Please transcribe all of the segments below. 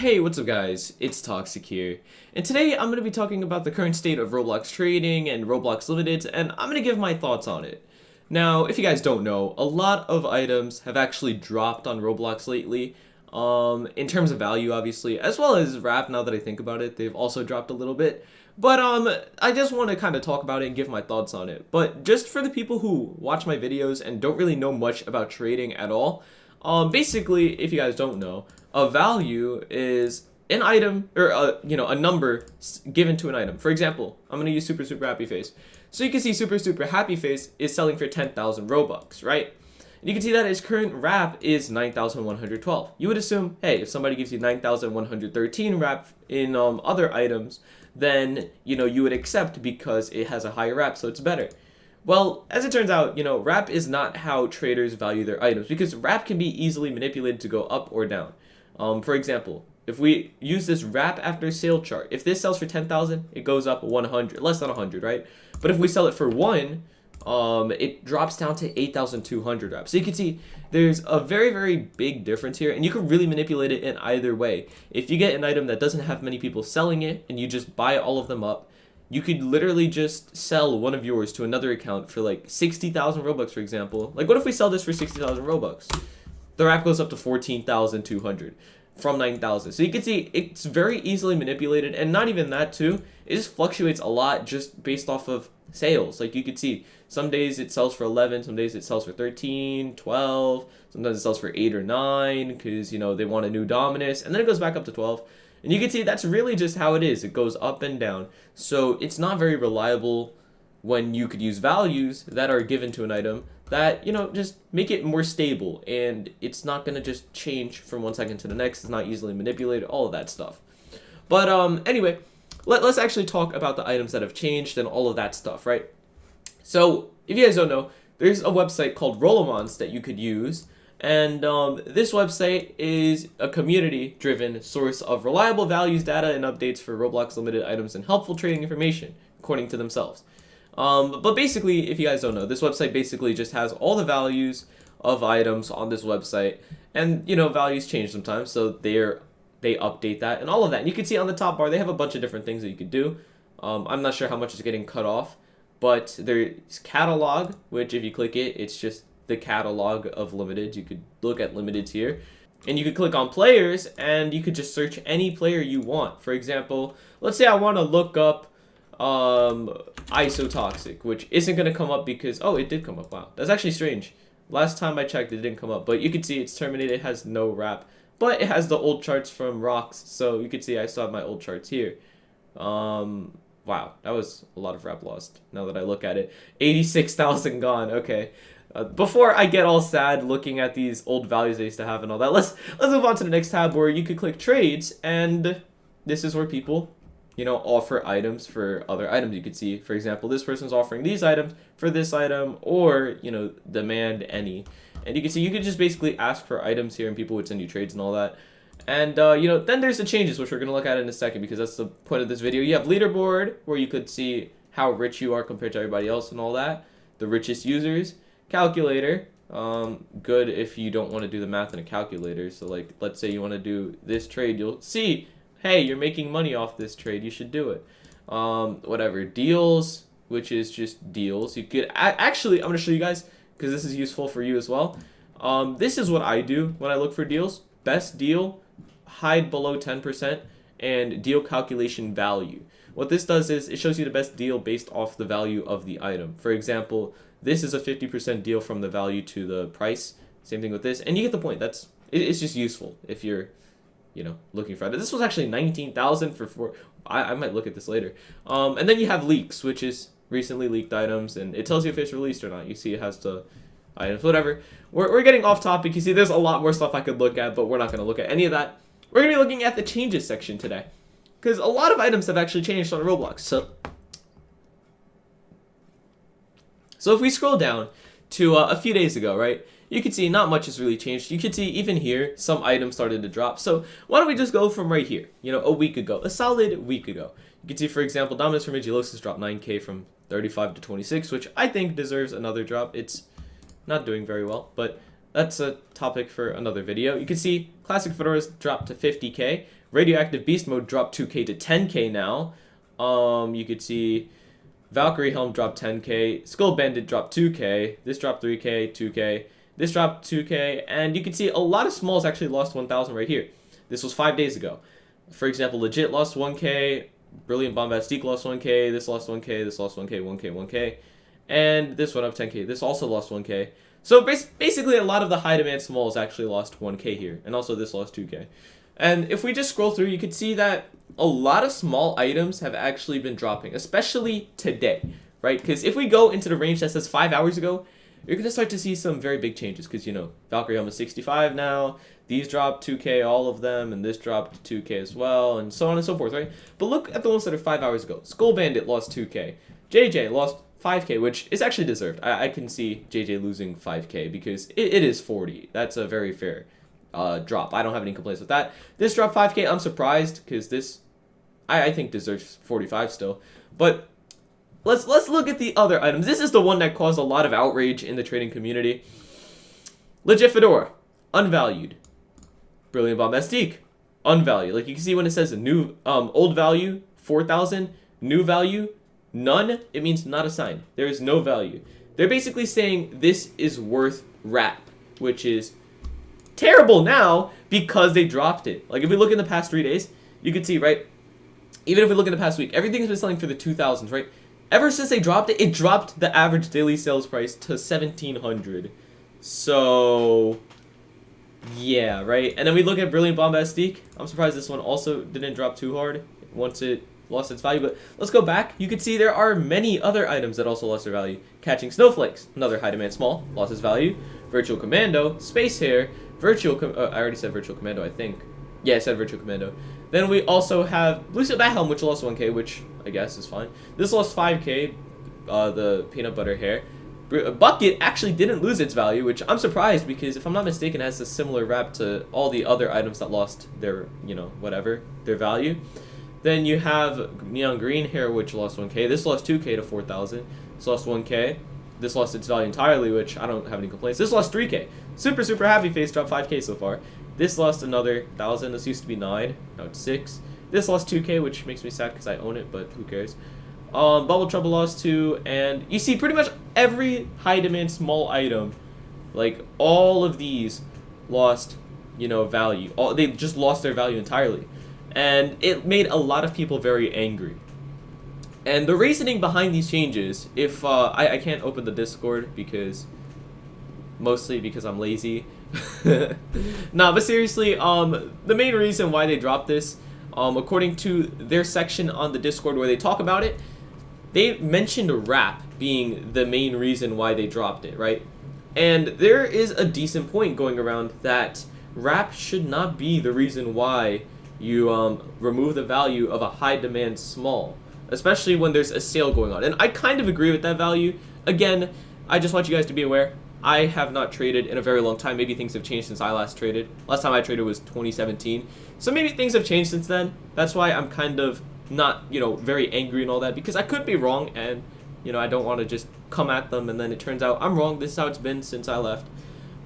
Hey, what's up guys? It's Toxic here, and today I'm going to be talking about the current state of Roblox trading and Roblox Limited, and I'm going to give my thoughts on it. Now, if you guys don't know, a lot of items have actually dropped on Roblox lately, in terms of value obviously, as well as wrap. Now that I think about it, they've also dropped a little bit. But I just want to kind of talk about it and give my thoughts on it. But just for the people who watch my videos and don't really know much about trading at all, basically, if you guys don't know, a value is an item or a number given to an item. For example, I'm gonna use Super Happy Face. So you can see Super Happy Face is selling for 10,000 Robux, right? And you can see that its current wrap is 9,112. You would assume, hey, if somebody gives you 9,113 wrap in other items, then you would accept because it has a higher wrap, so it's better. Well, as it turns out, wrap is not how traders value their items, because wrap can be easily manipulated to go up or down. For example, if we use this wrap after sale chart, if this sells for 10,000, it goes up 100, less than 100, right? But if we sell it for 1, it drops down to 8,200 wrap. So you can see there's a very, very big difference here, and you can really manipulate it in either way. If you get an item that doesn't have many people selling it, and you just buy all of them up, you could literally just sell one of yours to another account for like 60,000 Robux, for example. Like, what if we sell this for 60,000 Robux? The wrap goes up to 14,200 from 9,000. So you can see it's very easily manipulated, and not even that too. It just fluctuates a lot just based off of sales. Like, you could see some days it sells for 11, some days it sells for 13, 12, sometimes it sells for 8 or 9 because, they want a new Dominus, and then it goes back up to 12. And you can see that's really just how it is. It goes up and down. So it's not very reliable when you could use values that are given to an item that, just make it more stable, and it's not going to just change from one second to the next. It's not easily manipulated, all of that stuff. But anyway, let's actually talk about the items that have changed and all of that stuff, right? So if you guys don't know, there's a website called Rolimon that you could use. And this website is a community-driven source of reliable values, data, and updates for Roblox Limited items and helpful trading information, according to themselves. But basically, if you guys don't know, this website basically just has all the values of items on this website. And, values change sometimes, so they update that and all of that. And you can see on the top bar, they have a bunch of different things that you could do. I'm not sure how much is getting cut off, but there's catalog, which if you click it, it's just the catalog of limited. You could look at limiteds here, and you could click on players, and you could just search any player you want. For example, let's say I want to look up iSoToxic, which isn't going to come up because, oh, it did come up. Wow, that's actually strange. Last time I checked, it didn't come up, but you can see it's terminated. It has no wrap, but it has the old charts from Rocks, so you can see I still have my old charts here. Wow, that was a lot of wrap lost now that I look at it. 86,000 gone. Okay. Before I get all sad looking at these old values I used to have and all that, let's move on to the next tab where you could click trades, and this is where people, offer items for other items. You could see, for example, this person's offering these items for this item, or, demand any. And you can see you could just basically ask for items here, and people would send you trades and all that. And, then there's the changes, which we're going to look at in a second, because that's the point of this video. You have leaderboard, where you could see how rich you are compared to everybody else and all that. The richest users. Calculator, good if you don't want to do the math in a calculator. So, like, let's say you want to do this trade, you'll see, hey, you're making money off this trade, you should do it. Whatever. Deals, which is just deals. You could, actually, I'm going to show you guys, because this is useful for you as well. This is what I do when I look for deals. Best deal, hide below 10%, and deal calculation value. What this does is it shows you the best deal based off the value of the item. For example, this is a 50% deal from the value to the price. Same thing with this, and you get the point. It's just useful if you're, looking for it. This was actually 19,000 for 4. I might look at this later. And then you have leaks, which is recently leaked items, and it tells you if it's released or not. You see it has the items, whatever. We're getting off topic. You see, there's a lot more stuff I could look at, but we're not going to look at any of that. We're going to be looking at the changes section today, because a lot of items have actually changed on Roblox. So if we scroll down to a few days ago, right, you can see not much has really changed. You can see even here, some items started to drop. So why don't we just go from right here, a week ago, a solid week ago. You can see, for example, Dominus from Agilosis dropped 9K from 35 to 26, which I think deserves another drop. It's not doing very well, but that's a topic for another video. You can see Classic Fedoras dropped to 50K, Radioactive Beast Mode dropped 2k to 10k now. You could see Valkyrie Helm dropped 10k, Skull Bandit dropped 2k, this dropped 3k, 2k, this dropped 2k, and you can see a lot of smalls actually lost 1,000 right here. This was 5 days ago. For example, Legit lost 1k, Brilliant Bombastique lost 1k, this lost 1k, this lost 1k, 1k, 1k, and this went up 10k. This also lost 1k. So basically a lot of the high demand smalls actually lost 1k here, and also this lost 2k. And if we just scroll through, you can see that a lot of small items have actually been dropping, especially today, right? Because if we go into the range that says 5 hours ago, you're going to start to see some very big changes because, you know, Valkyrie Helm is 65 now, these dropped 2k, all of them, and this dropped 2k as well, and so on and so forth, right? But look at the ones that are 5 hours ago. Skull Bandit lost 2k, JJ lost 5k, which is actually deserved. I can see JJ losing 5k because it is 40. That's a very fair drop. I don't have any complaints with that. This dropped 5k. I'm surprised because this, I think, deserves 45 still. But let's look at the other items. This is the one that caused a lot of outrage in the trading community. Legit Fedora, unvalued. Brilliant Bombastique, unvalued. Like you can see when it says new, old value 4,000, new value none. It means not assigned. There is no value. They're basically saying this is worth wrap, which is terrible now because they dropped it. Like if we look in the past 3 days, you can see, right? Even if we look in the past week, everything's been selling for the 2,000s, right? Ever since they dropped it, it dropped the average daily sales price to 1,700. So yeah, right? And then we look at Brilliant Bombastique. I'm surprised this one also didn't drop too hard once it lost its value. But let's go back. You can see there are many other items that also lost their value. Catching Snowflakes, another high demand small, lost its value. Virtual Commando, Space Hair, I already said Virtual Commando, I think. Yeah, I said Virtual Commando. Then we also have Blue Steel Bat Helm, which lost 1k, which I guess is fine. This lost 5k, the Peanut Butter Hair. Bucket actually didn't lose its value, which I'm surprised because if I'm not mistaken, it has a similar wrap to all the other items that lost their, you know, whatever, their value. Then you have Neon Green Hair, which lost 1k. This lost 2k to 4,000. This lost 1k. This lost its value entirely, which I don't have any complaints. This lost 3k. Super Happy Face dropped 5k so far. This lost another 1,000. This used to be 9. Now it's 6. This lost 2k, which makes me sad because I own it, but who cares. Bubble Trouble lost 2. And you see pretty much every high demand small item, like all of these lost, you know, value. They just lost their value entirely. And it made a lot of people very angry. And the reasoning behind these changes, if I can't open the Discord mostly because I'm lazy. Nah, but seriously, the main reason why they dropped this, according to their section on the Discord where they talk about it, they mentioned wrap being the main reason why they dropped it, right? And there is a decent point going around that wrap should not be the reason why you remove the value of a high demand small, especially when there's a sale going on. And I kind of agree with that value. Again, I just want you guys to be aware, I have not traded in a very long time. Maybe things have changed since I last traded. Last time I traded was 2017. So maybe things have changed since then. That's why I'm kind of not, you know, very angry and all that, because I could be wrong and, you know, I don't want to just come at them and then it turns out I'm wrong. This is how it's been since I left.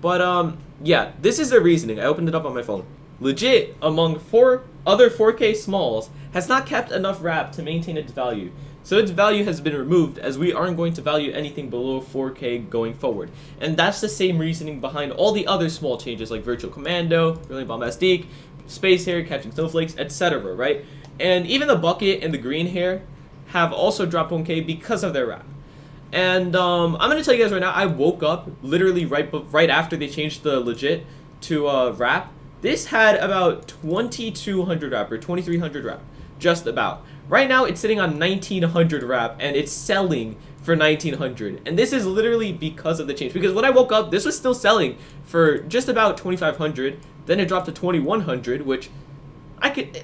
But yeah, this is their reasoning. I opened it up on my phone. Legit, among 4 other 4K smalls, has not kept enough wrap to maintain its value. So its value has been removed, as we aren't going to value anything below 4K going forward. And that's the same reasoning behind all the other small changes like Virtual Commando, Brilliant Bombastique, Space Hair, Catching Snowflakes, etc., right? And even the Bucket and the Green Hair have also dropped 1K because of their wrap. And I'm going to tell you guys right now, I woke up literally right after they changed the Legit to wrap. This had about 2,200 wrap or 2,300 wrap, just about. Right now, it's sitting on 1,900 wrap, and it's selling for 1,900. And this is literally because of the change. Because when I woke up, this was still selling for just about 2,500. Then it dropped to 2,100, which I could...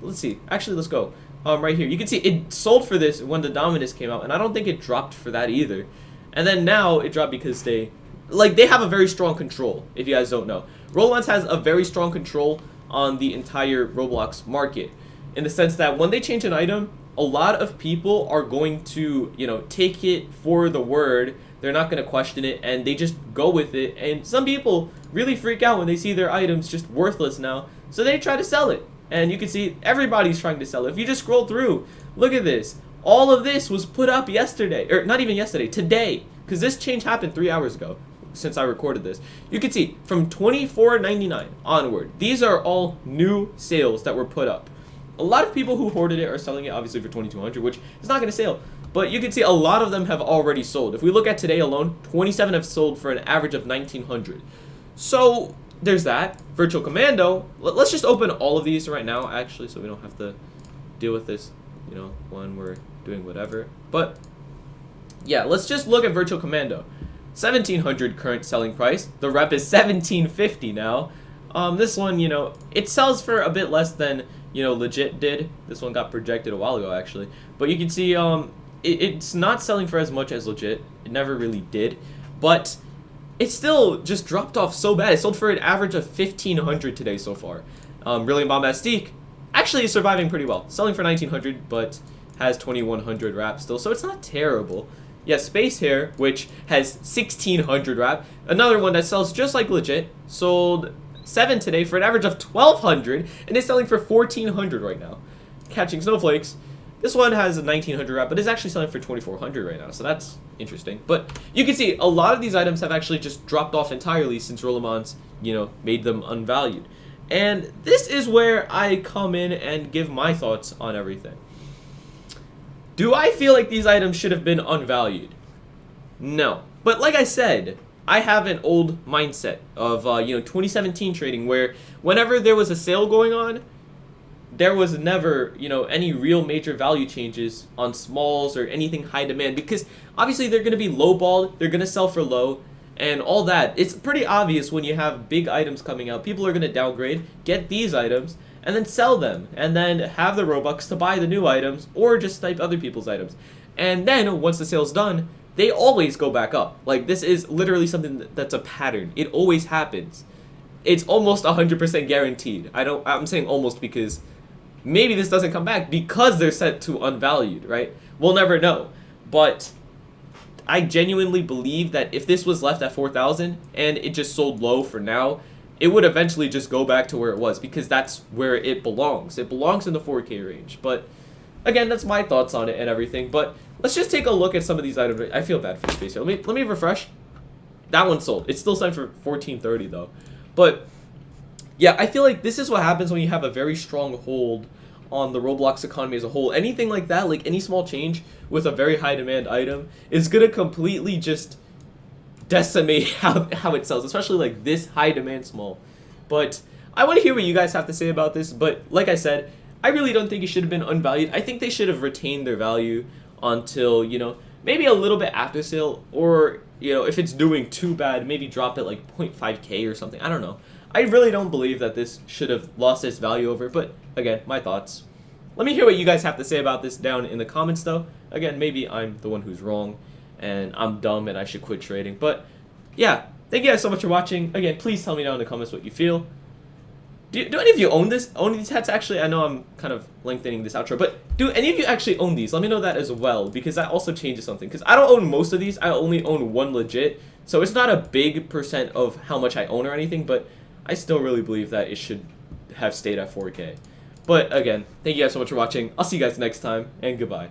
let's see. Actually, let's go. Right here. You can see it sold for this when the Dominus came out, and I don't think it dropped for that either. And then now it dropped because they have a very strong control, if you guys don't know. Rolimon has a very strong control on the entire Roblox market, in the sense that when they change an item, a lot of people are going to, you know, take it for the word. They're not going to question it, and they just go with it. And some people really freak out when they see their items just worthless now, so they try to sell it. And you can see everybody's trying to sell it. If you just scroll through, look at this. All of this was put up yesterday, or not even yesterday, today, because this change happened 3 hours ago since I recorded this. You can see from $24.99 onward, these are all new sales that were put up. A lot of people who hoarded it are selling it obviously for $2,200, which is not going to sell. But you can see a lot of them have already sold. If we look at today alone, 27 have sold for an average of $1,900. So there's that. Virtual Commando. Let's just open all of these right now, actually, so we don't have to deal with this, you know, when we're doing whatever. But yeah, let's just look at Virtual Commando. 1,700 current selling price. The rep is 1,750 now. This one, you know, it sells for a bit less than, you know, legit did. This one got projected a while ago, actually. But you can see it's not selling for as much as legit. It never really did. But it still just dropped off so bad. It sold for an average of 1,500 today so far. Brilliant Bombastique actually is surviving pretty well. Selling for 1,900, but has 2,100 wrap still, so it's not terrible. Yeah, Space Hair, which has 1,600 wrap. Another one that sells just like legit. Sold 7 today for an average of 1,200, and is selling for 1,400 right now. Catching Snowflakes. This one has a 1,900 wrap, but is actually selling for 2,400 right now, so that's interesting. But you can see a lot of these items have actually just dropped off entirely since Rolimon's, you know, made them unvalued. And this is where I come in and give my thoughts on everything. Do I feel like these items should have been unvalued? No. But like I said, I have an old mindset of, 2017 trading where whenever there was a sale going on, there was never, any real major value changes on smalls or anything high demand, because obviously they're going to be lowballed, they're going to sell for low, and all that. It's pretty obvious when you have big items coming out. People are going to downgrade, get these items, and then sell them, and then have the Robux to buy the new items, or just snipe other people's items. And then, once the sale's done, they always go back up. Like, this is literally something that's a pattern. It always happens. It's almost 100% guaranteed. I'm saying almost because maybe this doesn't come back because they're set to unvalued, right? We'll never know. But I genuinely believe that if this was left at 4,000 and it just sold low for now, it would eventually just go back to where it was, because that's where it belongs. It belongs in the 4K range. But again, that's my thoughts on it and everything. But let's just take a look at some of these items. I feel bad for Space here. Let me refresh. That one sold. It's still selling for 1,430 though. But yeah, I feel like this is what happens when you have a very strong hold on the Roblox economy as a whole. Anything like that, like any small change with a very high demand item, is gonna completely just decimate how it sells, especially like this high demand small. But I want to hear what you guys have to say about this. But like I said, I really don't think it should have been unvalued. I think they should have retained their value until, maybe a little bit after sale, or, if it's doing too bad, maybe drop it like 0.5k or something. I don't know. I really don't believe that this should have lost its value over, but again, my thoughts. Let me hear what you guys have to say about this down in the comments though. Again, maybe I'm the one who's wrong and I'm dumb and I should quit trading. But yeah, thank you guys so much for watching. Again, please tell me down in the comments what you feel. Do any of you own this? Own these hats? Actually, I know I'm kind of lengthening this outro, but do any of you actually own these? Let me know that as well, because that also changes something. Because I don't own most of these. I only own one legit. So it's not a big percent of how much I own or anything, but I still really believe that it should have stayed at 4K. But again, thank you guys so much for watching. I'll see you guys next time, and goodbye.